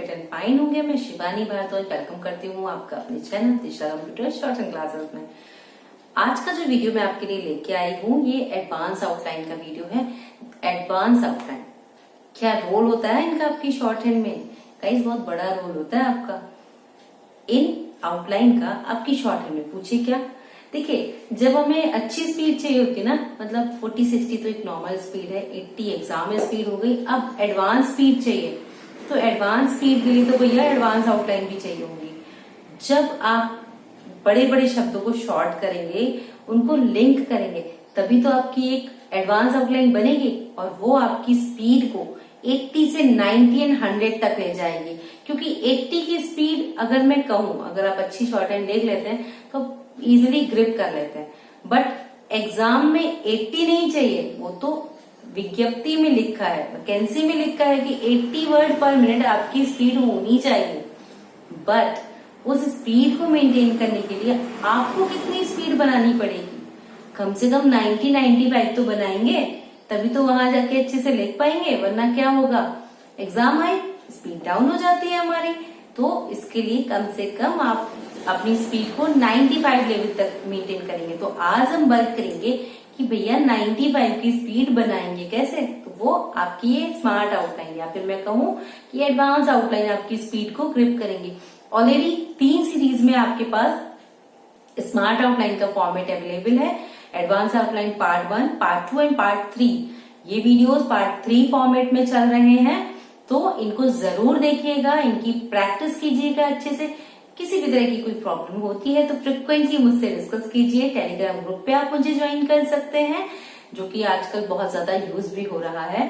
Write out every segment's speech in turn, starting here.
Fit and fine होंगे। मैं Shivani Bhardwaj welcome करती हूँ आपका अपने channel Disha computer shorts and classes में। आज का जो वीडियो मैं आपके लिए लेके आई हूँ ये एडवांस आउटलाइन का वीडियो है। एडवांस आउटलाइन क्या रोल होता है इनका आपकी शॉर्ट हैंड में? गाइस बहुत बड़ा रोल होता है आपका इन आउटलाइन का आपकी शॉर्ट हैंड में। पूछिए क्या? देखिए, जब हमें अच्छी स्पीड चाहिए होती है ना, मतलब 40-60 तो एक नॉर्मल स्पीड है, 80 एग्जाम में स्पीड हो गई, अब एडवांस स्पीड चाहिए तो एडवांस स्पीड के लिए तो भैया एडवांस आउटलाइन भी चाहिए होगी। जब आप बड़े बड़े शब्दों को शॉर्ट करेंगे, उनको लिंक करेंगे, तभी तो आपकी एक एडवांस आउटलाइन बनेगी और वो आपकी स्पीड को 80 से 90 एंड 100 तक ले जाएगी। क्योंकि 80 की स्पीड अगर मैं कहूं, अगर आप अच्छी शॉर्ट हैंड देख लेते हैं तो इजिली ग्रिप कर लेते हैं, बट एग्जाम में 80 नहीं चाहिए। वो तो विज्ञप्ति में लिखा है, वैकेंसी में लिखा है कि 80 वर्ड पर मिनट आपकी स्पीड होनी चाहिए, बट उस स्पीड को मेंटेन करने के लिए आपको कितनी स्पीड बनानी पड़ेगी? कम से कम 90-95 तो बनाएंगे, तभी तो वहां जाके अच्छे से लिख पाएंगे, वरना क्या होगा, एग्जाम आए स्पीड डाउन हो जाती है हमारी। तो इसके लिए कम से कम आप अपनी स्पीड को 95 लेवल तक मेंटेन करेंगे। तो आज हम वर्क करेंगे कि भैया 95 की स्पीड बनाएंगे कैसे। तो वो आपकी ये स्मार्ट आउटलाइन या फिर मैं कहूँ कि एडवांस आउटलाइन आपकी स्पीड को ग्रिप करेंगे। ऑलरेडी 3 सीरीज में आपके पास स्मार्ट आउटलाइन का फॉर्मेट अवेलेबल है। Advance outline part 1, part 2 and part 3। ये वीडियोस पार्ट 3 फॉर्मेट में चल रहे हैं, तो इनको जरूर देखिएगा, इनकी प्रैक्टिस कीजिएगा अच्छे से। किसी भी तरह की कोई प्रॉब्लम होती है तो फ्रिक्वेंटली मुझसे डिस्कस कीजिए। टेलीग्राम ग्रुप पे आप मुझे ज्वाइन कर सकते हैं, जो कि आजकल बहुत ज्यादा यूज भी हो रहा है,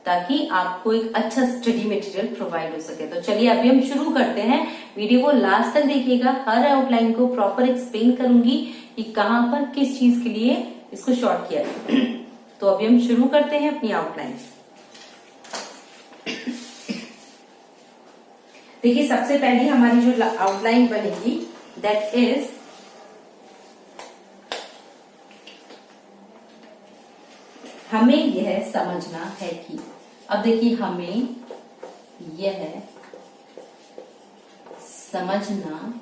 ताकि आपको एक अच्छा स्टडी मटेरियल प्रोवाइड हो सके। तो चलिए अभी हम शुरू करते हैं। वीडियो को लास्ट तक देखिएगा, हर आउटलाइन को प्रॉपर एक्सप्लेन करूंगी कि कहाँ पर किस चीज के लिए इसको शॉर्ट किया जाए। तो अभी हम शुरू करते हैं अपनी आउटलाइन। देखिए, सबसे पहली हमारी जो आउटलाइन बनेगी दैट इज हमें यह समझना है कि, अब देखिए हमें यह समझना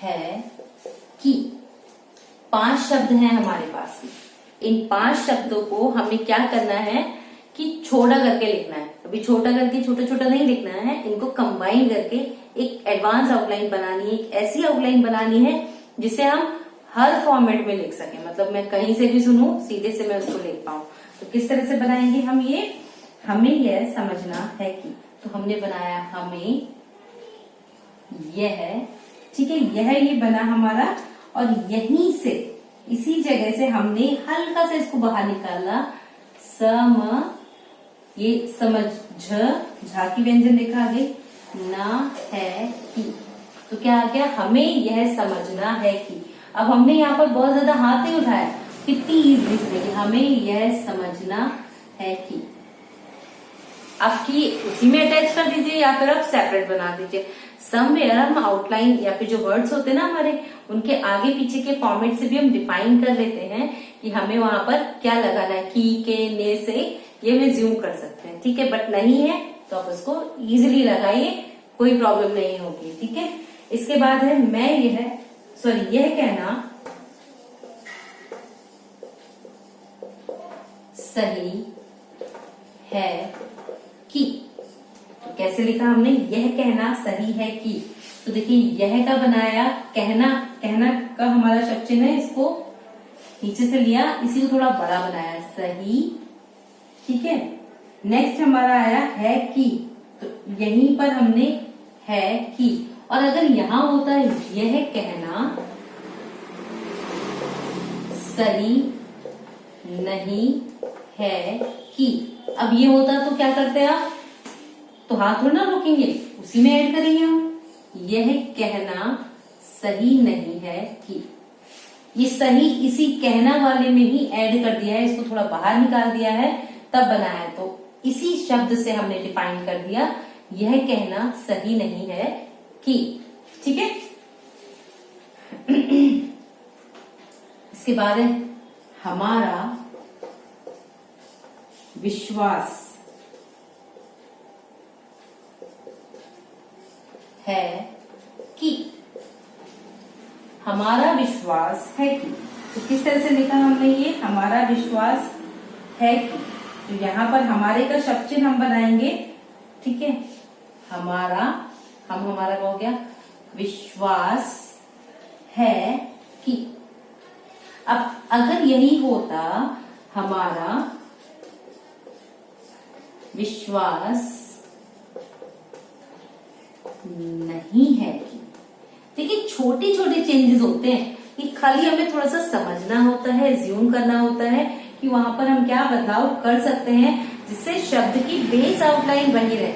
है कि 5 शब्द हैं हमारे पास। इन 5 शब्दों को हमें क्या करना है कि छोटा करके लिखना है। अभी छोटा करके छोटा छोटा नहीं लिखना है, इनको कंबाइन करके एक एडवांस आउटलाइन बनानी है, एक ऐसी आउटलाइन बनानी है जिसे हम हर फॉर्मेट में लिख सकें। मतलब मैं कहीं से भी सुनूं, सीधे से मैं उसको लिख पाऊं। तो किस तरह से बनाएंगे हम ये? हमें यह समझना है कि, तो हमने बनाया हमें यह, ठीक है, यह ये बना हमारा, और यहीं से इसी जगह से हमने हल्का सा इसको बाहर निकाला। ये समझ झा की व्यंजन देखा आगे ना है कि, तो क्या आ गया? हमें यह समझना है कि। अब हमने यहाँ पर बहुत ज्यादा हाथ नहीं उठाया, कितनी इजीली सुनेगी, हमें यह समझना है कि। आपकी उसी में अटैच कर दीजिए या फिर आप सेपरेट बना दीजिए। समवेयर हम आउटलाइन या फिर जो वर्ड्स होते हैं ना हमारे, उनके आगे पीछे के फॉर्मेट से भी हम डिफाइन कर लेते हैं कि हमें वहां पर क्या लगाना है। की, के, ने से ये भी ज्यूम कर सकते हैं, ठीक है, बट नहीं है तो आप उसको इजीली लगाइए, कोई प्रॉब्लम नहीं होगी, ठीक है। इसके बाद है मैं यह कहना सही है कि। तो कैसे लिखा हमने? यह कहना सही है कि। तो देखिए, यह का बनाया, कहना का हमारा शब्द चिन्ह है, इसको नीचे से लिया, इसी को थोड़ा बड़ा बनाया, सही, ठीक है। नेक्स्ट हमारा आया है कि, तो यहीं पर हमने है कि, और अगर यहां होता है यह कहना सही नहीं है कि, अब ये होता तो क्या करते हैं आप? तो हाथ थोड़ा ना रोकेंगे, उसी में ऐड करेंगे हम। यह कहना सही नहीं है कि, ये सही इसी कहना वाले में ही ऐड कर दिया है, इसको थोड़ा बाहर निकाल दिया है, तब बनाया है। तो इसी शब्द से हमने डिफाइन कर दिया, यह कहना सही नहीं है कि, ठीक है। इसके बाद है हमारा विश्वास है कि, हमारा विश्वास है कि। तो किस तरह से लिखा हमने ये, हमारा विश्वास है कि। तो यहाँ पर हमारे का शब्द चिन्ह हम बनाएंगे, ठीक है। हमारा का हो गया विश्वास है कि। अब अगर यही होता हमारा विश्वास नहीं है कि। देखिए छोटे छोटे चेंजेस होते हैं, कि खाली हमें थोड़ा सा समझना होता है, ज्यूम करना होता है कि वहां पर हम क्या बदलाव कर सकते हैं जिससे शब्द की बेस आउटलाइन बनी रहे।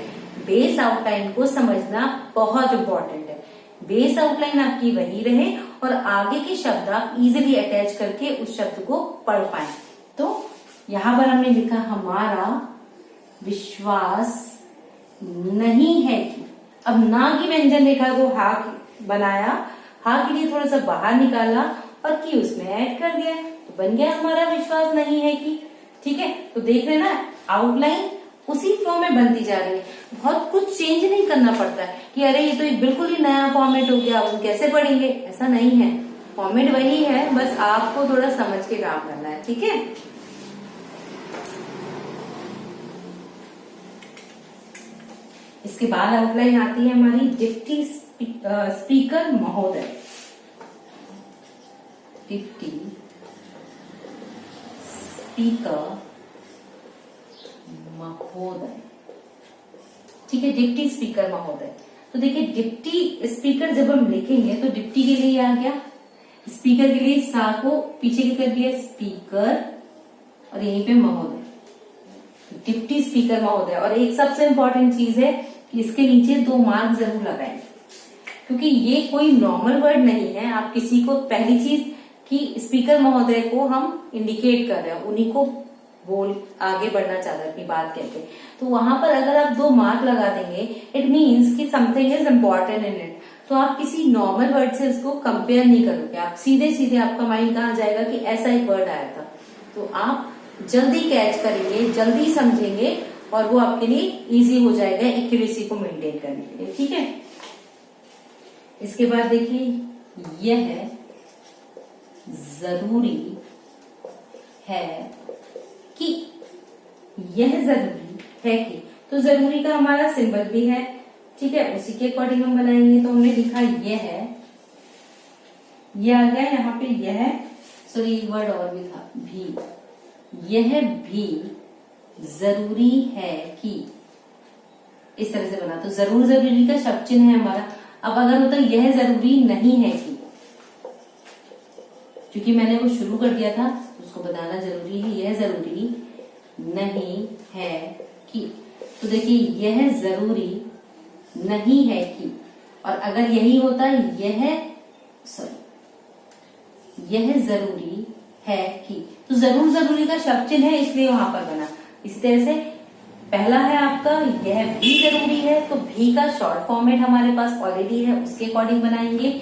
बेस आउटलाइन को समझना बहुत इंपॉर्टेंट है। बेस आउटलाइन आपकी वही रहे और आगे के शब्द आप इजीली अटैच करके उस शब्द को पढ़ पाए। तो यहां पर हमने लिखा हमारा विश्वास नहीं है कि। अब ना की व्यंजन रेखा को हा बनाया, हा के लिए थोड़ा सा बाहर निकाला और की उसमें ऐड कर दिया, तो बन गया हमारा विश्वास नहीं है कि। ठीक है, तो देख रहे ना आउटलाइन उसी फ्लो में बनती जा रही है। बहुत कुछ चेंज नहीं करना पड़ता है कि अरे ये तो एक बिल्कुल ही नया फॉर्मेट हो गया, अब कैसे पढ़ेंगे, ऐसा नहीं है। फॉर्मेट वही है, बस आपको थोड़ा समझ के काम करना है। ठीक है, इसके बाद आउटलाइन आती है हमारी डिप्टी स्पीकर महोदय। डिप्टी स्पीकर महोदय, ठीक है, डिप्टी स्पीकर महोदय। तो देखिए डिप्टी स्पीकर जब हम लिखेंगे तो डिप्टी के लिए आ गया, स्पीकर के लिए सा को पीछे की कर दिया स्पीकर और यहीं पे महोदय, डिप्टी स्पीकर महोदय। और एक सबसे इंपॉर्टेंट चीज है कि इसके नीचे 2 मार्क जरूर लगाएंगे, क्योंकि ये कोई नॉर्मल वर्ड नहीं है। आप किसी को पहली चीज कि स्पीकर महोदय को हम इंडिकेट कर रहे हैं, उन्हीं को बोल आगे बढ़ना चाह रहे हैं अपनी बात कहते, तो वहां पर अगर आप 2 मार्क लगा देंगे इट मीन्स कि something is important in it. तो आप किसी नॉर्मल वर्ड से उसको कंपेयर नहीं करोगे, आप सीधे सीधे आपका माइंड कहाँ जाएगा कि ऐसा एक वर्ड आया था। तो आप जल्दी कैच करेंगे, जल्दी समझेंगे और वो आपके लिए इजी हो जाएगा एक्यूरेसी को मेंटेन करने के लिए। ठीक है, इसके बाद देखिए यह जरूरी है कि, यह जरूरी है कि। तो जरूरी का हमारा सिंबल भी है, ठीक है, उसी के अकॉर्डिंग हम बनाएंगे। तो हमने लिखा यह है, यह आ गया यहाँ पे, यह सॉरी वर्ड और भी था भी, यह भी जरूरी है कि, इस तरह से बना। तो जरूर जरूरी का शब्द चिन्ह है हमारा। अब अगर होता यह जरूरी नहीं है कि, क्योंकि मैंने वो शुरू कर दिया था उसको बताना जरूरी है, यह जरूरी नहीं है कि। तो देखिए यह जरूरी नहीं है कि, और अगर यही होता यह जरूरी है कि, तो जरूर जरूरी का शब्द चिन्ह है इसलिए वहां पर बना। इसी तरह से पहला है आपका यह भी जरूरी है, तो भी का शॉर्ट फॉर्मेट हमारे पास ऑलरेडी है, उसके अकॉर्डिंग बनाएंगे।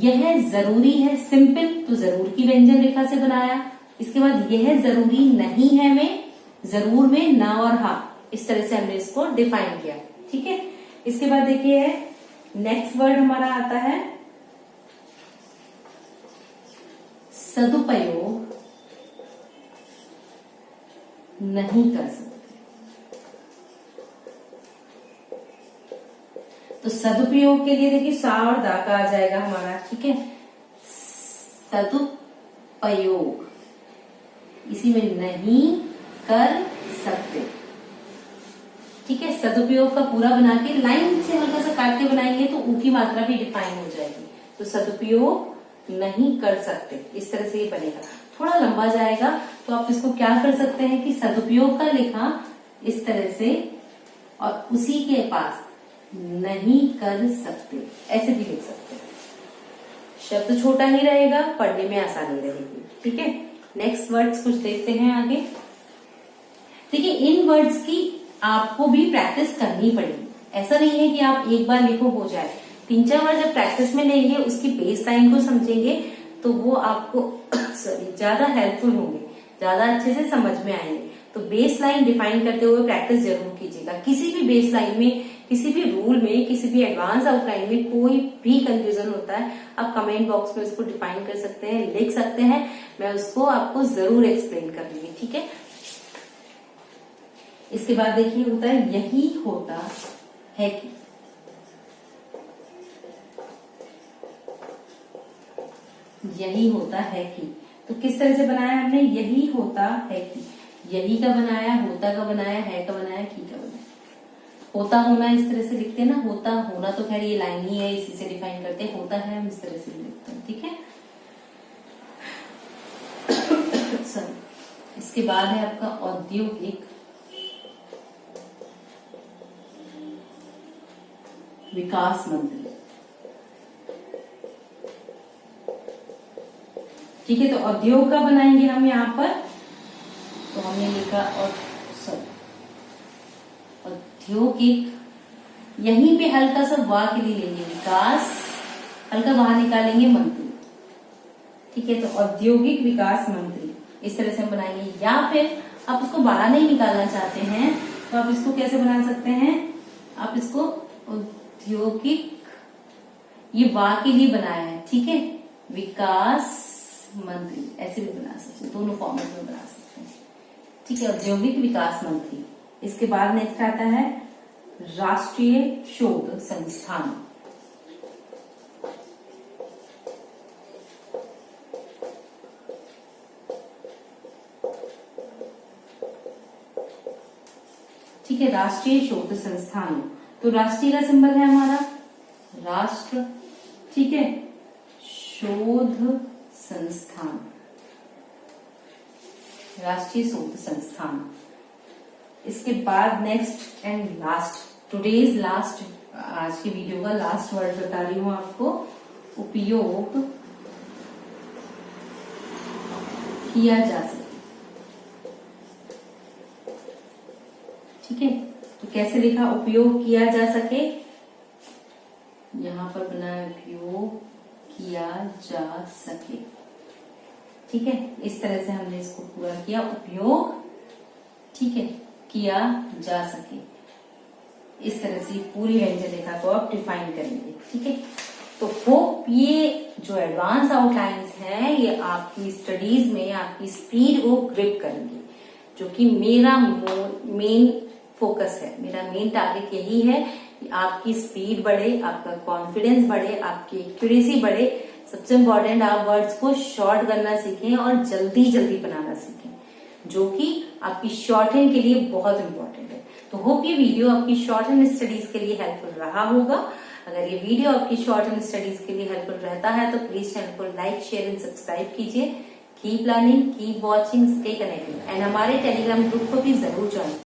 यह जरूरी है सिंपल, तो जरूर की व्यंजन रेखा से बनाया। इसके बाद यह जरूरी नहीं है में, जरूर में ना और हा, इस तरह से हमने इसको डिफाइन किया। ठीक है, इसके बाद देखिए नेक्स्ट वर्ड हमारा आता है सदुपयोग नहीं कर सकते। तो सदुपयोग के लिए देखिए सा और दा का आ जाएगा हमारा। ठीक है, सदुपयोग, इसी में नहीं कर सकते। ठीक है, सदुपयोग का पूरा बना के लाइन से हल्का सा काट के बनाएंगे तो ऊ की मात्रा भी डिफाइन हो जाएगी। तो सदुपयोग नहीं कर सकते, इस तरह से ये बनेगा। थोड़ा लंबा जाएगा तो आप इसको क्या कर सकते हैं कि सदुपयोग का लिखा इस तरह से और उसी के पास नहीं कर सकते, ऐसे भी लिख सकते हैं। शब्द छोटा ही रहेगा, पढ़ने में आसानी रहेगी। ठीक है, नेक्स्ट वर्ड्स कुछ देखते हैं आगे। देखिए इन वर्ड्स की आपको भी प्रैक्टिस करनी पड़ेगी। ऐसा नहीं है कि आप एक बार लिखो हो जाए। 3-4 बार जब प्रैक्टिस में लेंगे, उसकी बेस लाइन को समझेंगे तो वो आपको ज्यादा हेल्पफुल होंगे, ज्यादा अच्छे से समझ में आएंगे। तो बेस लाइन डिफाइन करते हुए प्रैक्टिस जरूर कीजिएगा। किसी भी बेस लाइन में किसी भी रूल में, किसी भी एडवांस आउटलाइन में कोई भी कंफ्यूजन होता है, आप कमेंट बॉक्स में उसको डिफाइन कर सकते हैं, लिख सकते हैं, मैं उसको आपको जरूर एक्सप्लेन कर दूंगी, ठीक है। इसके बाद देखिए होता है यही होता है कि, यही होता है कि, तो किस तरह से बनाया हमने, यही होता है कि, यही का बनाया, होता का बनाया, है का बनाया, की का बनाया। होता होना इस तरह से लिखते हैं ना, होता होना तो खैर ये लाइन ही है, इसी से डिफाइन करते हैं, होता है हम इस तरह से लिखते हैं, ठीक है। इसके बाद है आपका औद्योगिक विकास मंत्री, ठीक है। तो उद्योग का बनाएंगे हम यहाँ पर, तो हमने लिखा और औद्योगिक, यहीं पे हल्का सा वाह के लिए लेंगे विकास, हल्का बाहर निकालेंगे मंत्री, ठीक है। तो औद्योगिक विकास मंत्री इस तरह से हम बनाएंगे, या फिर आप उसको बाहर नहीं निकालना चाहते हैं तो आप इसको कैसे बना सकते हैं, आप इसको औद्योगिक, ये वाह के लिए बनाया है, ठीक है, विकास मंत्री ऐसे भी बना सकते हैं, दोनों फॉर्मेट में बना सकते हैं, ठीक है। औद्योगिक विकास मंत्री। इसके बाद नेक्स्ट आता है राष्ट्रीय शोध संस्थान, ठीक है, राष्ट्रीय शोध संस्थान। तो राष्ट्रीय का सिंबल है हमारा राष्ट्र, ठीक है, शोध संस्थान, राष्ट्रीय शोध संस्थान। इसके बाद next and last, today's last, आज की वीडियो का लास्ट वर्ड बता रही हूं आपको, उपयोग किया जा सके, ठीक है। तो कैसे लिखा, उपयोग किया जा सके, यहां पर बना उपयोग किया जा सके, ठीक है। इस तरह से हमने इसको पूरा किया, उपयोग, ठीक है, किया जा सके, इस तरह से पूरी व्यंजन रेखा को आप डिफाइन करेंगे, ठीक है। तो होप ये जो एडवांस आउटलाइंस हैं ये आपकी स्टडीज में आपकी स्पीड को ग्रिप करेंगे, जो कि मेरा मेन फोकस है, मेरा मेन टारगेट यही है कि आपकी स्पीड बढ़े, आपका कॉन्फिडेंस बढ़े, आपकी एक्यूरेसी बढ़े, सबसे इम्पोर्टेंट आप वर्ड्स को शॉर्ट करना सीखें और जल्दी जल्दी बनाना सीखें, जो कि आपकी शॉर्ट हैंड के लिए बहुत इंपॉर्टेंट है। तो होप ये वीडियो आपकी शॉर्ट हैंड स्टडीज के लिए हेल्पफुल रहा होगा। अगर ये वीडियो आपकी शॉर्ट हैंड स्टडीज के लिए हेल्पफुल रहता है तो प्लीज चैनल को लाइक, शेयर एंड सब्सक्राइब कीजिए। Keep learning, keep watching, stay connected and हमारे टेलीग्राम ग्रुप को भी जरूर ज्वाइन